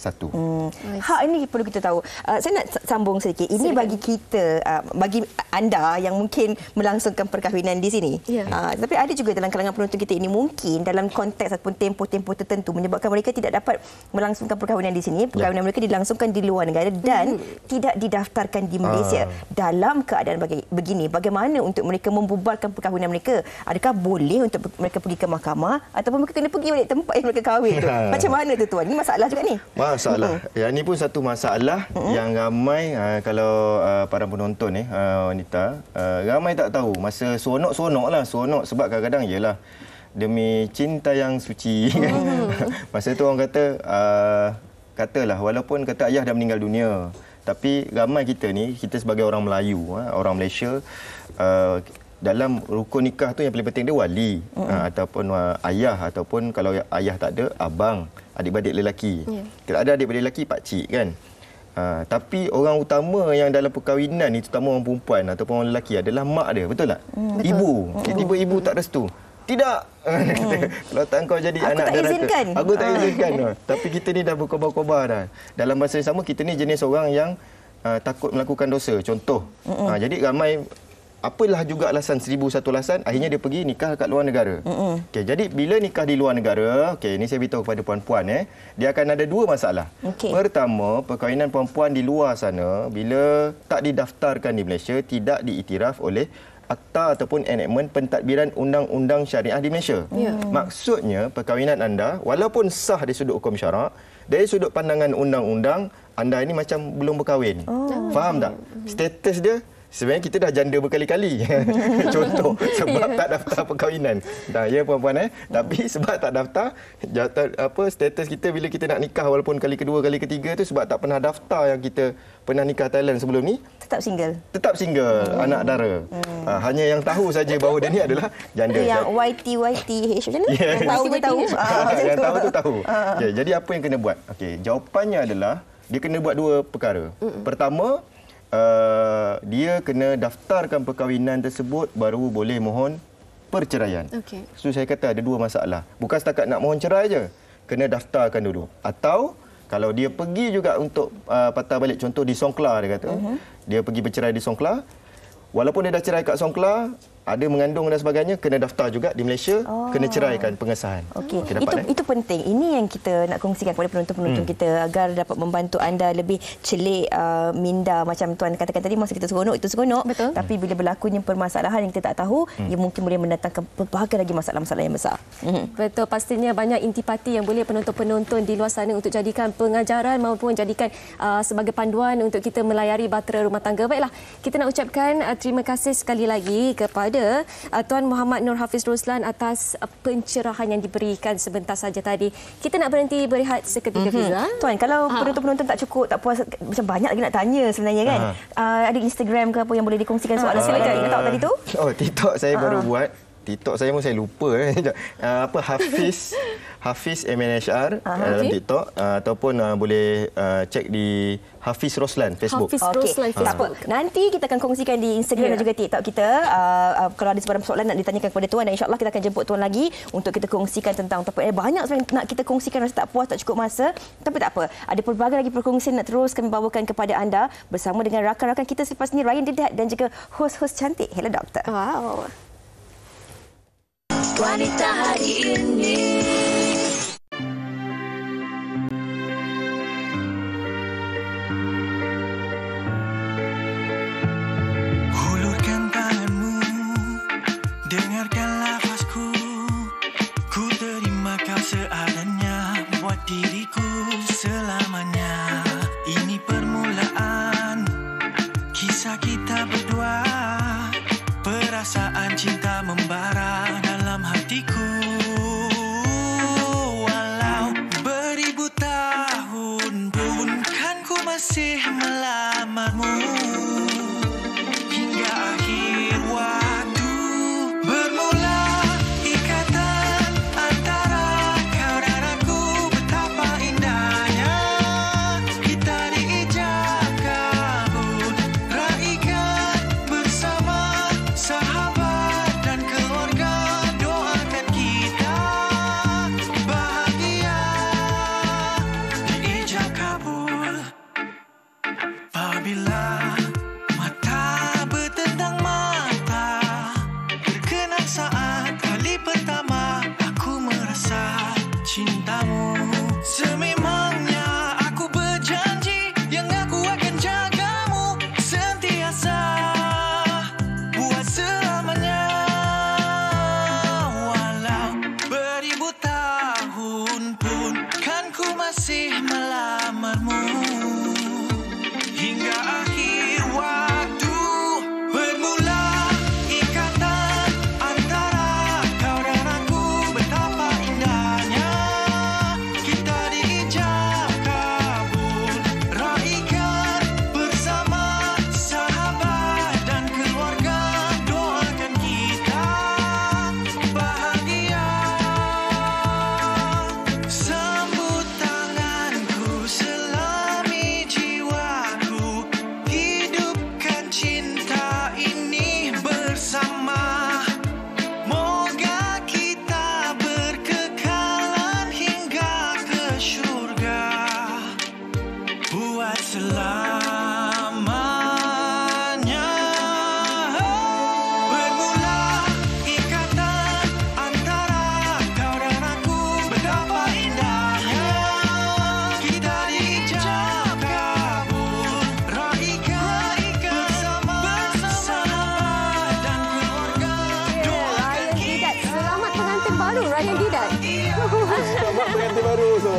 Hak ini perlu kita tahu. Saya nak sambung sedikit. Ini bagi kita, bagi anda yang mungkin melangsungkan perkahwinan di sini. Tapi ada juga dalam kalangan penonton kita ini mungkin dalam konteks ataupun tempoh-tempoh tertentu menyebabkan mereka tidak dapat melangsungkan perkahwinan di sini. Perkahwinan mereka dilangsungkan di luar negara dan tidak didaftarkan di Malaysia. Dalam keadaan begini, bagaimana untuk mereka membubarkan perkahwinan mereka? Adakah boleh untuk mereka pergi ke mahkamah ataupun mereka kena pergi balik tempat yang mereka kahwin tu? Macam mana tu tuan? Ini masalah juga ni. Masalah. Yang ini pun satu masalah yang ramai kalau para penonton wanita ramai tak tahu. Masa seronok sebab kadang-kadang ialah demi cinta yang suci. Masa tu orang kata katalah walaupun kata ayah dah meninggal dunia, tapi ramai kita ni, kita sebagai orang Melayu, orang Malaysia, dalam rukun nikah tu yang paling penting dia wali, ataupun ayah, ataupun kalau ayah tak ada, abang, adik-beradik lelaki. Kalau ada adik-beradik lelaki, pakcik kan. Tapi orang utama yang dalam perkahwinan ni, terutama orang perempuan ataupun orang lelaki, adalah mak dia, betul tak? Ibu. Tiba-tiba ibu tak restu. Tidak. Kalau tak kau jadi anak derhaka. Aku tak izinkan. Tapi kita ni dah berkobar-kobar dah. Dalam masa yang sama, kita ni jenis orang yang takut melakukan dosa. Contoh. Jadi ramai, apalah juga alasan, 1001 alasan, akhirnya dia pergi nikah kat luar negara. Jadi bila nikah di luar negara, ini saya beritahu kepada puan-puan, dia akan ada dua masalah. Pertama, perkahwinan perempuan di luar sana, bila tak didaftarkan di Malaysia, tidak diiktiraf oleh Akta ataupun enactment pentadbiran undang-undang syariah di Malaysia. Maksudnya perkahwinan anda walaupun sah dari sudut hukum syarak, dari sudut pandangan undang-undang, anda ini macam belum berkahwin. Faham tak? Status dia sebenarnya kita dah janda berkali-kali. Contoh, sebab tak daftar perkahwinan. Ya puan-puan tapi sebab tak daftar, status kita bila kita nak nikah walaupun kali kedua, kali ketiga tu sebab tak pernah daftar yang kita pernah nikah Thailand sebelum ni, tetap single, anak dara. Hanya yang tahu saja bahawa dia ni adalah janda. Yang YTH macam mana? Yang tahu je tahu. Yang tahu tu tahu. Jadi apa yang kena buat? Jawapannya adalah dia kena buat dua perkara. Pertama, dia kena daftarkan perkahwinan tersebut baru boleh mohon perceraian. So saya kata ada dua masalah. Bukan setakat nak mohon cerai je, kena daftarkan dulu. Atau kalau dia pergi juga untuk patah balik, contoh di Songkla dia kata, dia pergi bercerai di Songkla, walaupun dia dah cerai kat Songkla, ada mengandung dan sebagainya, kena daftar juga di Malaysia, kena ceraikan pengesahan. Itu penting. Ini yang kita nak kongsikan kepada penonton-penonton kita agar dapat membantu anda lebih celik minda. Macam tuan katakan tadi, masa kita seronok, itu seronok. Tapi bila berlakunya permasalahan yang kita tak tahu, ia mungkin boleh mendatangkan pelbagai lagi masalah-masalah yang besar. Betul, pastinya banyak intipati yang boleh penonton-penonton di luar sana untuk jadikan pengajaran maupun jadikan sebagai panduan untuk kita melayari bahtera rumah tangga. Baiklah, kita nak ucapkan terima kasih sekali lagi kepada Tuan Muhammad Nur Hafiz Roslan atas pencerahan yang diberikan sebentar saja tadi. Kita nak berhenti berehat seketika, Fiza. Tuan, kalau penonton-penonton tak cukup, tak puas, macam banyak lagi nak tanya sebenarnya kan. Ada Instagram ke apa yang boleh dikongsikan soalan silakan. TikTok tadi tu? TikTok saya baru buat. TikTok saya pun saya lupa. Hafiz MNHR dalam TikTok, ataupun boleh cek di Hafiz Roslan Facebook. Hafiz Roslan Facebook. Nanti kita akan kongsikan di Instagram dan juga TikTok kita. Kalau ada sebarang soalan nak ditanyakan kepada tuan, dan insya-Allah kita akan jemput tuan lagi untuk kita kongsikan tentang topik banyak sebenarnya nak kita kongsikan, rasa tak puas, tak cukup masa. Tapi tak apa. Ada pelbagai lagi perkongsian nak terus kami bawakan kepada anda bersama dengan rakan-rakan kita selepas ni, Ryan Dedat dan juga hos-hos cantik. Hello Doktor. Wow. Wanita hari ini. Hulurkan tanganmu, dengarkan lafazku. Ku terima kau seadanya, buat diriku selamanya. Ini permulaan kisah kita berdua. Perasaan cinta membara dalam hatiku.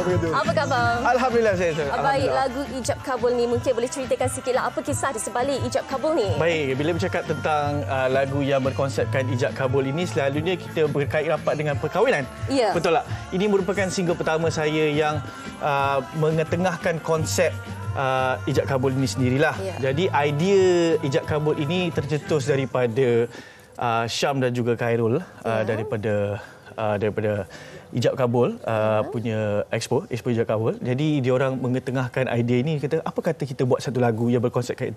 begitu. Apa khabar? Alhamdulillah saya. Baik, lagu Ijab Kabul ni mungkin boleh ceritakan sikitlah apa kisah di sebalik Ijab Kabul ni? Baik, bila bercakap tentang lagu yang berkonsepkan Ijab Kabul ini, selalunya kita berkait rapat dengan perkahwinan. Ya. Betul tak? Ini merupakan single pertama saya yang mengetengahkan konsep Ijab Kabul ini sendirilah. Ya. Jadi idea Ijab Kabul ini tercetus daripada Syam dan juga Khairul, daripada Ijab Kabul punya expo Ijab Kabul. Jadi dia orang mengetengahkan idea ini, kata apa kata kita buat satu lagu yang berkonsepkan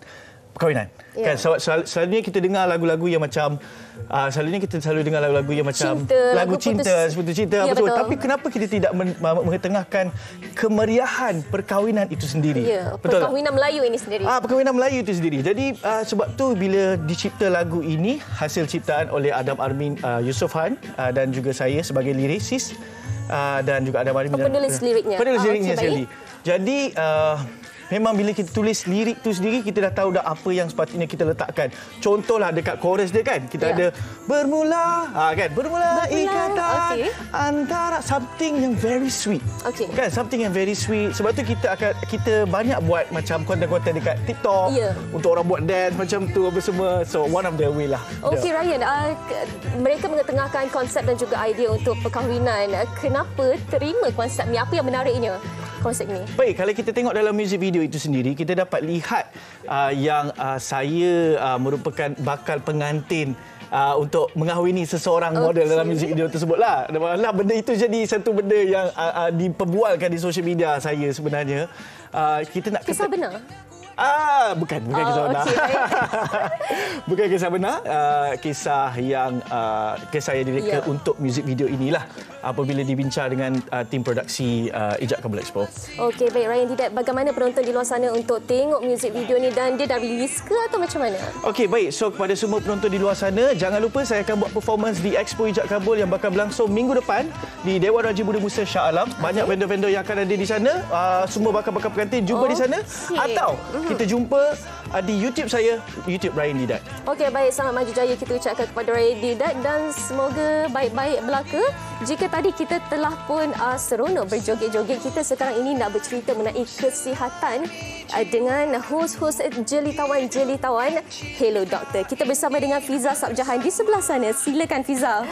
perkahwinan. Kan selalunya kita dengar lagu-lagu yang macam selalu dengar lagu-lagu yang macam lagu cinta, seputus cinta, ya, betul. Tapi kenapa kita tidak mengetengahkan kemeriahan perkahwinan itu sendiri? Ya, betul. Perkahwinan Melayu ini sendiri. Perkahwinan Melayu itu sendiri. Jadi sebab tu bila dicipta lagu ini, hasil ciptaan oleh Adam Armin Yusof Han dan juga saya sebagai lirisis dan juga Adam Armin penulis liriknya. Penulis liriknya sekali. Jadi memang bila kita tulis lirik tu sendiri, kita dah tahu dah apa yang sepatutnya kita letakkan. Contohlah dekat chorus dia kan, kita ada bermula, kan? Bermula ikatan antara, something yang very sweet. Kan, something yang very sweet. Sebab tu kita banyak buat macam konten-konten dekat TikTok untuk orang buat dance macam tu apa semua. So one of the way lah. Okey Ryan, mereka mengetengahkan konsep dan juga idea untuk perkahwinan. Kenapa terima konsep ni? Apa yang menariknya konsep ni? Baik, kalau kita tengok dalam music video itu sendiri, kita dapat lihat yang saya merupakan bakal pengantin untuk mengahwini seseorang model dalam music video tersebutlah. Malah benda itu jadi satu benda yang diperbualkan di social media saya sebenarnya. Kita nak kisah benar? Bukan kisah benar. Bukan kisah benar. Kisah yang saya direka untuk music video inilah apabila dibincang dengan tim produksi Ijab Kabul Expo. Okey, baik Ryan Didat, bagaimana penonton di luar sana untuk tengok music video ni, dan dia dah release ke atau macam mana? Okey, baik. So kepada semua penonton di luar sana, jangan lupa saya akan buat performance di Expo Ijab Kabul yang bakal berlangsung minggu depan di Dewan Raja Muda Musa Shah Alam. Banyak vendor-vendor yang akan ada di sana. Semua bakal pengantin jumpa di sana. Atau kita jumpa di YouTube saya, YouTube Ryan Didat. Okey, baik. Selamat maju jaya kita ucapkan kepada Ryan Didat dan semoga baik-baik belaka. Jika tadi kita telah pun seronok berjoget-joget, kita sekarang ini nak bercerita mengenai kesihatan dengan hos-hos jelitawan Hello Doktor. Kita bersama dengan Fiza Sabjahan di sebelah sana. Silakan Fiza.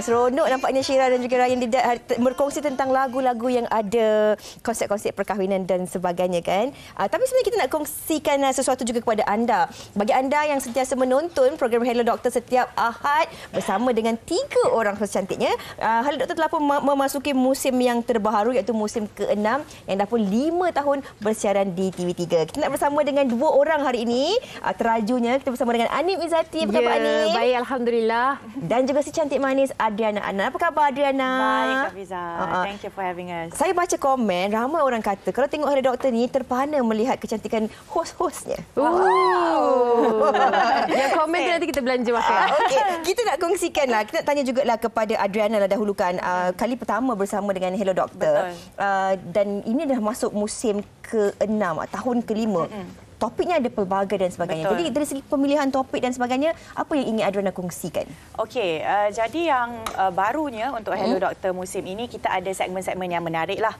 Seronok nampaknya Syira dan juga Ryan Didat berkongsi tentang lagu-lagu yang ada konsep-konsep perkahwinan dan sebagainya kan. Tapi sebenarnya kita nak kongsikan sesuatu juga kepada anda. Bagi anda yang sentiasa menonton program Hello Doktor setiap Ahad bersama dengan 3 orang host cantiknya, Hello Doktor telah pun memasuki musim yang terbaharu iaitu musim ke-6 yang dah pun 5 tahun bersiaran di TV3. Kita nak bersama dengan 2 orang hari ini. Terajunya kita bersama dengan Anim Izzati. Apa khabar Anim? Baik, Alhamdulillah. Dan juga si cantik manis Adriana Anand. Apa khabar Adriana? Baik Kak Fiza. Thank you for having us. Saya baca komen, ramai orang kata kalau tengok Hello Doktor ni terpana melihat kecantikan hos-hosnya. Yang komen tu nanti kita belanja makan. Okey, kita nak kongsikanlah. Kita nak tanya jugalah kepada Adriana lah dahulu kan. Kali pertama bersama dengan Hello Doktor. Dan ini dah masuk musim ke-6, tahun ke-5. Topiknya ada pelbagai dan sebagainya. Betul. Jadi dari segi pemilihan topik dan sebagainya, apa yang ingin Adriana kongsikan? Okey, jadi yang barunya untuk Hello Doktor musim ini, kita ada segmen-segmen yang menarik lah.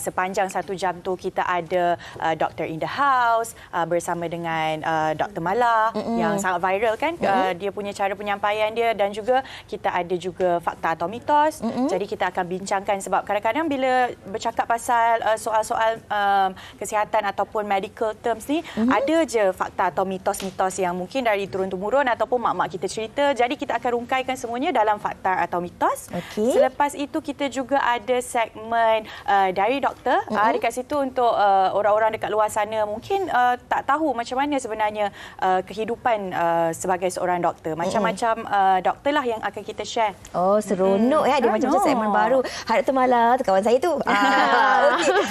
Sepanjang 1 jam tu kita ada Doctor in the House bersama dengan Dr. Mala yang sangat viral kan. Dia punya cara penyampaian dia, dan juga kita ada juga fakta atau mitos. Jadi kita akan bincangkan, sebab kadang-kadang bila bercakap pasal soal-soal kesihatan ataupun medical terms ni, ada je fakta atau mitos-mitos yang mungkin dari turun-temurun ataupun mak-mak kita cerita. Jadi kita akan rungkaikan semuanya dalam fakta atau mitos. Selepas itu kita juga ada segmen dari doktor. Dekat situ untuk orang-orang dekat luar sana mungkin tak tahu macam mana sebenarnya kehidupan sebagai seorang doktor. Macam-macam doktor lah yang akan kita share. Oh, seronok ya. Dia macam segmen baru. Dr. Mala tu kawan saya tu. Okey.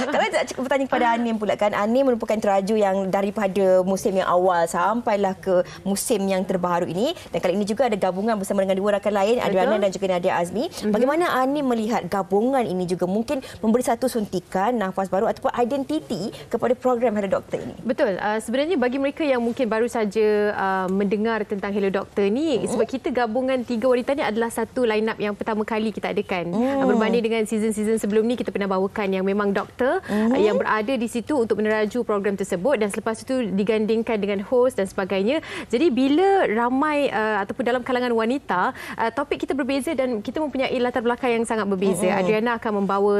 Kalau saya bertanya kepada Anim pula kan. Anim merupakan teraju yang daripada daripada musim yang awal sampailah ke musim yang terbaru ini. Dan kali ini juga ada gabungan bersama dengan dua rakan lain, Adriana dan juga Nadia Azmi. Bagaimana Ani melihat gabungan ini juga mungkin memberi satu suntikan nafas baru ataupun identiti kepada program Hello Doktor ini? Betul. Sebenarnya bagi mereka yang mungkin baru saja mendengar tentang Hello Doktor ni, sebab kita gabungan 3 wanita ni adalah satu line up yang pertama kali kita adakan. Berbanding dengan season-season sebelum ni, kita pernah bawakan yang memang doktor yang berada di situ untuk meneraju program tersebut, dan selepas itu digandingkan dengan host dan sebagainya. Jadi bila ramai ataupun dalam kalangan wanita, topik kita berbeza dan kita mempunyai latar belakang yang sangat berbeza. Adriana akan membawa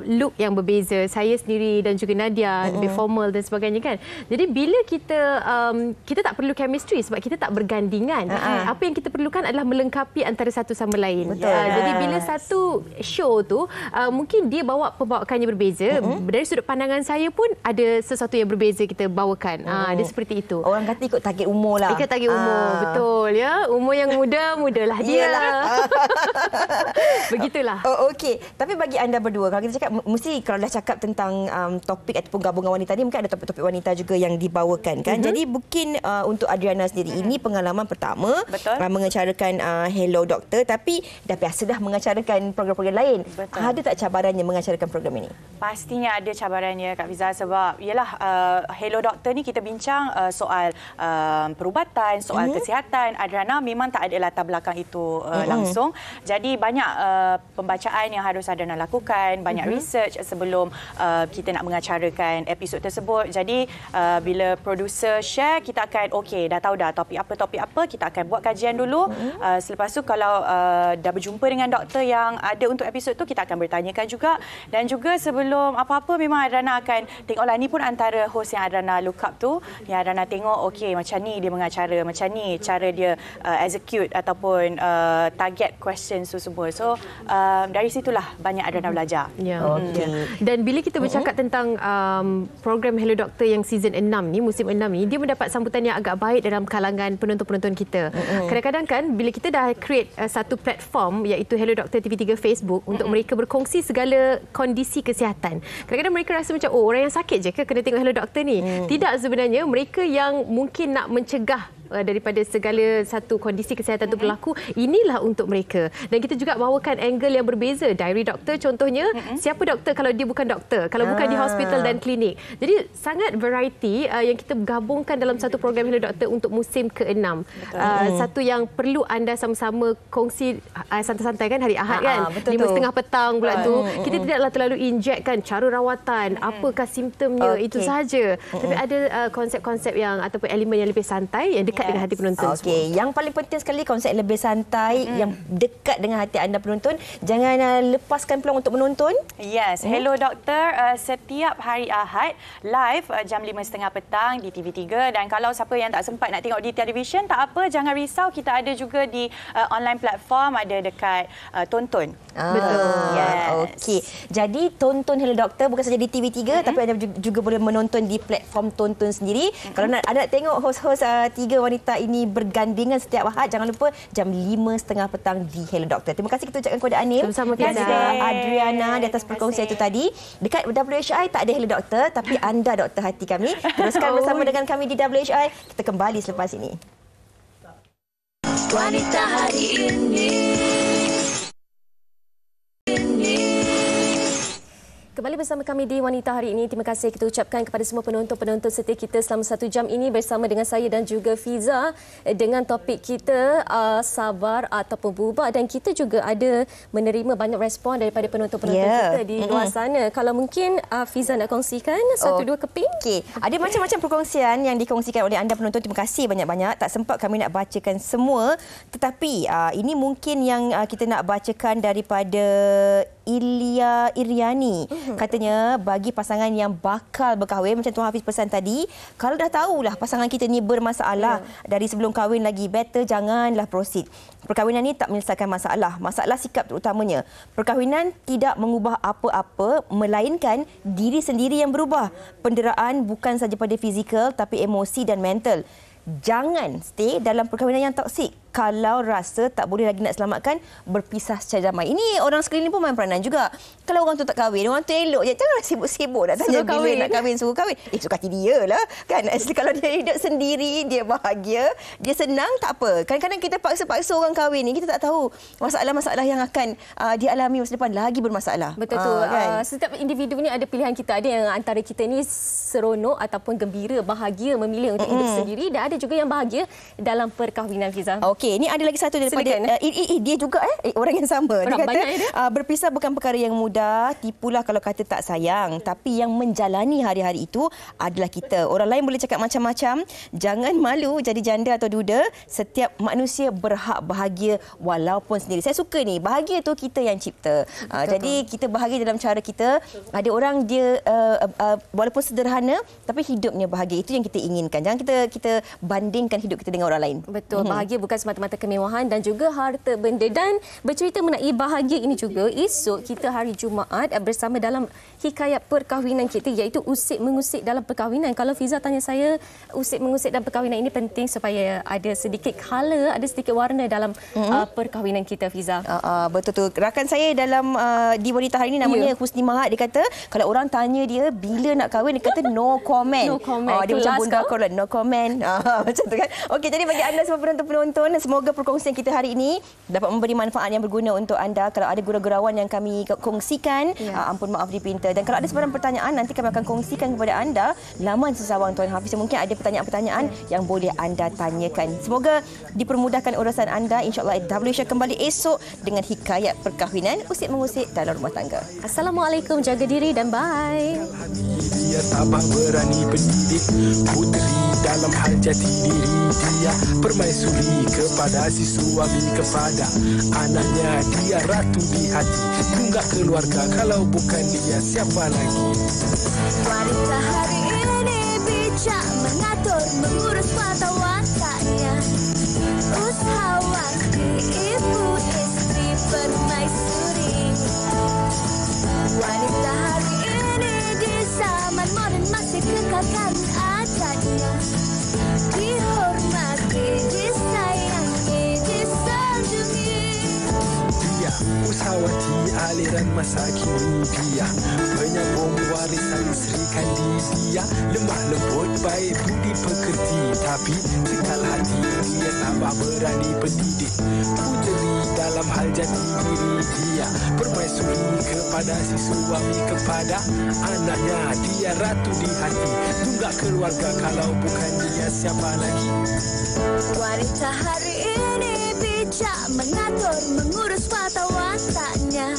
look yang berbeza, saya sendiri dan juga Nadia lebih formal dan sebagainya kan. Jadi bila kita tak perlu chemistry sebab kita tak bergandingan. Apa yang kita perlukan adalah melengkapi antara satu sama lain. Jadi bila satu show tu mungkin dia bawa pembawakannya berbeza, dari sudut pandangan saya pun ada sesuatu yang berbeza kita bawakan. Dia seperti itu. Orang kata ikut target umur lah. Ikut target umur, betul ya. Umur yang muda, mudalah dia. Begitulah. Okey. Tapi bagi anda berdua, kalau kita cakap, mesti kalau dah cakap tentang topik ataupun gabungan wanita ni, mungkin ada topik-topik wanita juga yang dibawakan kan. Jadi mungkin untuk Adriana sendiri, ini pengalaman pertama mengacarakan Hello Doktor, tapi dah biasa dah mengacarakan program-program lain. Ada tak cabarannya mengacarakan program ini? Pastinya ada cabarannya Kak Fiza, sebab ialah Hello Doktor ni kita bincang soal perubatan, soal kesihatan. Adriana memang tak ada latar belakang itu langsung. Jadi banyak pembacaan yang harus Adriana lakukan, banyak research sebelum kita nak mengacarakan episod tersebut. Jadi bila producer share, kita akan okey, dah tahu dah topik apa, kita akan buat kajian dulu. Selepas tu kalau dah berjumpa dengan doktor yang ada untuk episod tu, kita akan bertanyakan juga. Dan juga sebelum apa-apa memang Adriana akan tengoklah, ni pun antara host yang Adriana look up tu, yang Adriana tengok okey macam ni dia mengacara, macam ni cara dia execute ataupun target questions tu semua. So dari situlah banyak Adriana belajar. Dan bila kita bercakap tentang program Hello Doktor yang season 6 ni, musim 6 ni, dia mendapat sambutan yang agak baik dalam kalangan penonton-penonton kita. Kadang-kadang kan bila kita dah create satu platform iaitu Hello Doktor TV3 Facebook untuk mereka berkongsi segala kondisi kesihatan. Kadang-kadang mereka rasa macam orang yang sakit je ke kena tengok Hello Doktor ni. Tidak, sebenarnya mereka yang mungkin nak mencegah daripada segala satu kondisi kesihatan itu berlaku, inilah untuk mereka. Dan kita juga bawakan angle yang berbeza. Diary doktor contohnya, siapa doktor kalau dia bukan doktor, kalau bukan di hospital dan klinik. Jadi sangat variety yang kita gabungkan dalam satu program Hello Doktor untuk musim ke-6. Satu yang perlu anda sama-sama kongsi santai-santai kan, hari Ahad kan, 5:30 petang pula tu. Kita tidaklah terlalu inject kan cara rawatan, apakah simptomnya, itu sahaja. Tapi ada konsep-konsep yang ataupun elemen yang lebih santai yang dekat dengan hati penonton. Okey, yang paling penting sekali konsep lebih santai yang dekat dengan hati anda penonton. Jangan lepaskan peluang untuk menonton. Yes, Hello Doktor setiap hari Ahad live jam 5:30 petang di TV3, dan kalau siapa yang tak sempat nak tengok di televisyen, tak apa, jangan risau, kita ada juga di online platform, ada dekat Tonton. Betul. Okey. Jadi tonton Hello Doktor bukan saja di TV3 tapi anda juga boleh menonton di platform Tonton sendiri. Kalau anda nak tengok host-host 3 wanita ini bergandingan setiap Ahad, jangan lupa jam 5:30 petang di Hello Doktor. Terima kasih kita ucapkan kepada Anim dan juga Adriana di atas perkongsian itu tadi. Dekat WHI tak ada Hello Doktor, tapi anda doktor hati kami. Teruskan bersama dengan kami di WHI. Kita kembali selepas ini. Wanita hari ini. Kembali bersama kami di Wanita Hari Ini. Terima kasih kita ucapkan kepada semua penonton-penonton setia kita selama 1 jam ini bersama dengan saya dan juga Fiza dengan topik kita sabar ataupun berubah, dan kita juga ada menerima banyak respon daripada penonton-penonton kita di luar sana. Kalau mungkin Fiza nak kongsikan 1-2 keping. Okey, ada macam-macam perkongsian yang dikongsikan oleh anda penonton. Terima kasih banyak-banyak. Tak sempat kami nak bacakan semua, tetapi ini mungkin yang kita nak bacakan daripada Ilya Iriani. Katanya bagi pasangan yang bakal berkahwin, macam Tuan Hafiz pesan tadi, kalau dah tahulah pasangan kita ni bermasalah dari sebelum kahwin lagi, better janganlah proceed. Perkahwinan ni tak menyelesaikan masalah. Masalah sikap terutamanya. Perkahwinan tidak mengubah apa-apa, melainkan diri sendiri yang berubah. Penderaan bukan saja pada fizikal tapi emosi dan mental. jangan stay dalam perkahwinan yang toksik. Kalau rasa tak boleh lagi nak selamatkan, berpisah secara damai. Ini orang sekeliling pun main peranan juga. Kalau orang tu tak kahwin, orang tu elok je. Janganlah sibuk-sibuk nak tanya bila nak kahwin, suruh kahwin. Suka hati dia lah. Kan? Kalau dia hidup sendiri, dia bahagia, dia senang, tak apa. Kadang-kadang kita paksa-paksa orang kahwin ni, kita tak tahu masalah-masalah yang akan dialami masa depan lagi bermasalah. Betul tu. Kan? Setiap individu ni ada pilihan kita. Ada yang antara kita ni seronok ataupun gembira, bahagia memilih untuk hidup sendiri, dan ada juga yang bahagia dalam perkahwinan, Fiza. Okey, ni ada lagi satu daripada dia juga orang yang sama. Dia kata berpisah bukan perkara yang mudah. Tipulah kalau kata tak sayang, tapi yang menjalani hari-hari itu adalah kita. Orang lain boleh cakap macam-macam. Jangan malu jadi janda atau duda. Setiap manusia berhak bahagia walaupun sendiri. Saya suka ni, bahagia tu kita yang cipta. Jadi kita bahagia dalam cara kita. Ada orang dia walaupun sederhana tapi hidupnya bahagia. Itu yang kita inginkan. Jangan kita bandingkan hidup kita dengan orang lain. Betul, bahagia bukan semata-mata kemewahan dan juga harta benda. Dan bercerita mengenai bahagia ini juga, esok kita hari Jumaat bersama dalam hikayat perkahwinan kita, iaitu usik-mengusik dalam perkahwinan. Kalau Fiza tanya saya, usik-mengusik dalam perkahwinan ini penting supaya ada sedikit colour, ada sedikit warna dalam perkahwinan kita, Fiza. Betul tu. Rakan saya dalam di Wanita Hari ini namanya Husni Mahat. Dia kata kalau orang tanya dia bila nak kahwin, dia kata no comment. No comment. Dia macam bunda korang, no comment. Macam tu kan. Okey, jadi bagi anda semua penonton-penonton, semoga perkongsian kita hari ini dapat memberi manfaat yang berguna untuk anda. Kalau ada gurau-gurauan yang kami kongsikan, ampun maaf dipinta. Dan kalau ada sebarang pertanyaan, nanti kami akan kongsikan kepada anda laman sesawang Tuan Hafiz. Mungkin ada pertanyaan-pertanyaan yang boleh anda tanyakan. Semoga dipermudahkan urusan anda. InsyaAllah WH kembali esok dengan hikayat perkahwinan, usik-mengusik dalam rumah tangga. Assalamualaikum, jaga diri dan bye. Dia tabah berani pendidik puteri dalam hal jati diri. Dia permaisuri kepada si suami, kepada anaknya. Dia ratu di hati, tunggak keluarga. Kalau bukan dia, siapa lagi? Wanita hari ini bijak mengatur, mengurus mata wataknya. Usahawati, ibu istri permaisuri. Wanita hari ini di zaman modern masih kekalkan adatnya. Dihormati, disayangi, disanjungi. Dia usahawati aliran masa kini. Dia penyambung warisan Sri Kandi. Dia lemah lembut, baik budi pekerti, tapi sekal hati dia tabah berani pendidik puteri dalam hal jati diri. Dia permaisuri kepada si suami, kepada anaknya. Dia ratu di hati, tunggak keluarga. Kalau bukan dia, siapa lagi? Wanita hari ini bijak mengatur, mengurus mata wataknya.